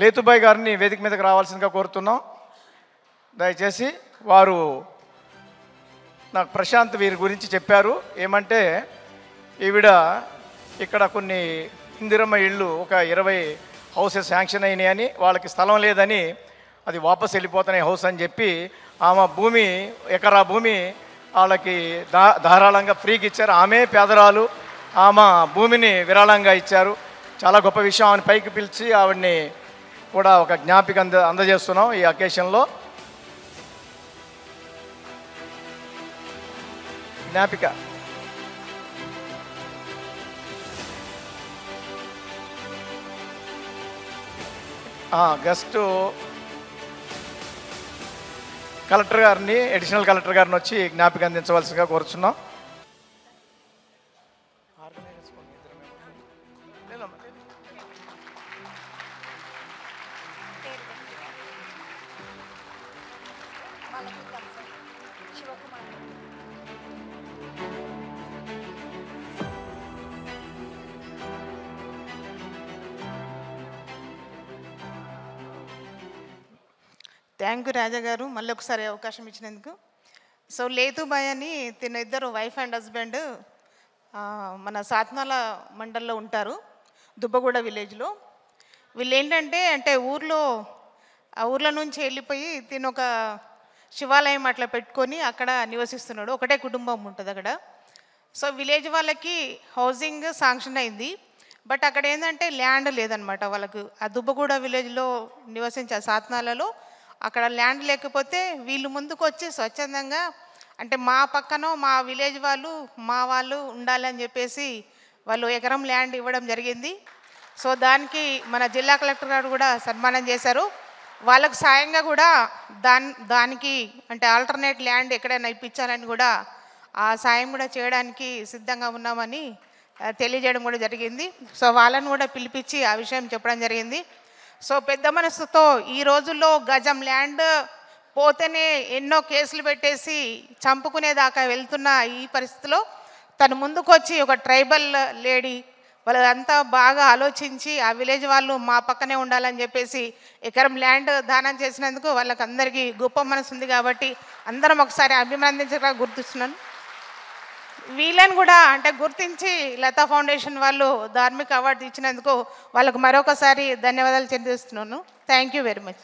లేతుబాయ్ గారిని వేదిక మీదకి రావాల్సిందిగా కోరుతున్నాం. దయచేసి వారు నాకు ప్రశాంత్ వీరి గురించి చెప్పారు. ఏమంటే ఈవిడ ఇక్కడ కొన్ని ఇందిరమ్మ ఇళ్ళు ఒక 20 హౌసెస్ శాంక్షన్ అయినాయని, వాళ్ళకి స్థలం లేదని అది వాపస్ వెళ్ళిపోతున్నాయి హౌస్ అని చెప్పి ఆమె భూమి ఎకరా భూమి వాళ్ళకి ధారాళంగా ఫ్రీకి ఇచ్చారు. ఆమె పేదరాలు, ఆమె భూమిని విరాళంగా ఇచ్చారు. చాలా గొప్ప విషయం. ఆమెను పైకి పిలిచి ఆవిడ్ని కూడా ఒక జ్ఞాపిక అందజేస్తున్నాం ఈ అకేషన్లో. జ్ఞాపిక గెస్ట్ కలెక్టర్ గారిని, అడిషనల్ కలెక్టర్ గారిని వచ్చి జ్ఞాపిక అందించవలసిందిగా కోరుచున్నాం. థ్యాంక్ యూ రాజా గారు, మళ్ళీ ఒకసారి అవకాశం ఇచ్చినందుకు. సో లేతుబాయ్ అని తిన ఇద్దరు వైఫ్ అండ్ హస్బెండ్ మన సాత్నాల మండల్లో ఉంటారు, దుబ్బగూడ విలేజ్లో. వీళ్ళు ఏంటంటే ఆ ఊర్లో నుంచి వెళ్ళిపోయి తిన ఒక శివాలయం అట్లా పెట్టుకొని అక్కడ నివసిస్తున్నాడు. ఒకటే కుటుంబం ఉంటుంది అక్కడ. సో విలేజ్ వాళ్ళకి హౌసింగ్ శాంక్షన్ అయింది, బట్ అక్కడ ఏంటంటే ల్యాండ్ లేదనమాట వాళ్ళకు. ఆ దుబ్బగూడ విలేజ్లో నివసించే సాత్నాలలో అక్కడ ల్యాండ్ లేకపోతే వీళ్ళు ముందుకు వచ్చి స్వచ్ఛందంగా అంటే మా పక్కన మా విలేజ్ వాళ్ళు ఉండాలని చెప్పేసి వాళ్ళు ఎకరం ల్యాండ్ ఇవ్వడం జరిగింది. సో దానికి మన జిల్లా కలెక్టర్ గారు కూడా సన్మానం చేశారు. వాళ్ళకు సాయంగా కూడా దానికి అంటే ఆల్టర్నేట్ ల్యాండ్ ఎక్కడైనా ఇప్పించాలని కూడా ఆ సాయం కూడా చేయడానికి సిద్ధంగా ఉన్నామని తెలియజేయడం కూడా జరిగింది. సో వాళ్ళను కూడా పిలిపించి ఆ విషయం చెప్పడం జరిగింది. సో పెద్ద మనసుతో ఈ రోజుల్లో గజం ల్యాండ్ పోతేనే ఎన్నో కేసులు పెట్టేసి చంపుకునేదాకా వెళ్తున్న ఈ పరిస్థితిలో తను ముందుకు వచ్చి ఒక ట్రైబల్ లేడీ వాళ్ళంతా బాగా ఆలోచించి ఆ విలేజ్ వాళ్ళు మా పక్కనే ఉండాలని చెప్పేసి ఎకరం ల్యాండ్ దానం చేసినందుకు వాళ్ళకి అందరికీ గొప్ప మనసు ఉంది కాబట్టి అందరం ఒకసారి అభినందించగా గుర్తిస్తున్నాను. వీళ్ళని కూడా అంటే గుర్తించి లతా ఫౌండేషన్ వాళ్ళు ధార్మిక అవార్డు ఇచ్చినందుకు వాళ్ళకు మరొకసారి ధన్యవాదాలు చెల్లిస్తున్నాను. Thank you very much.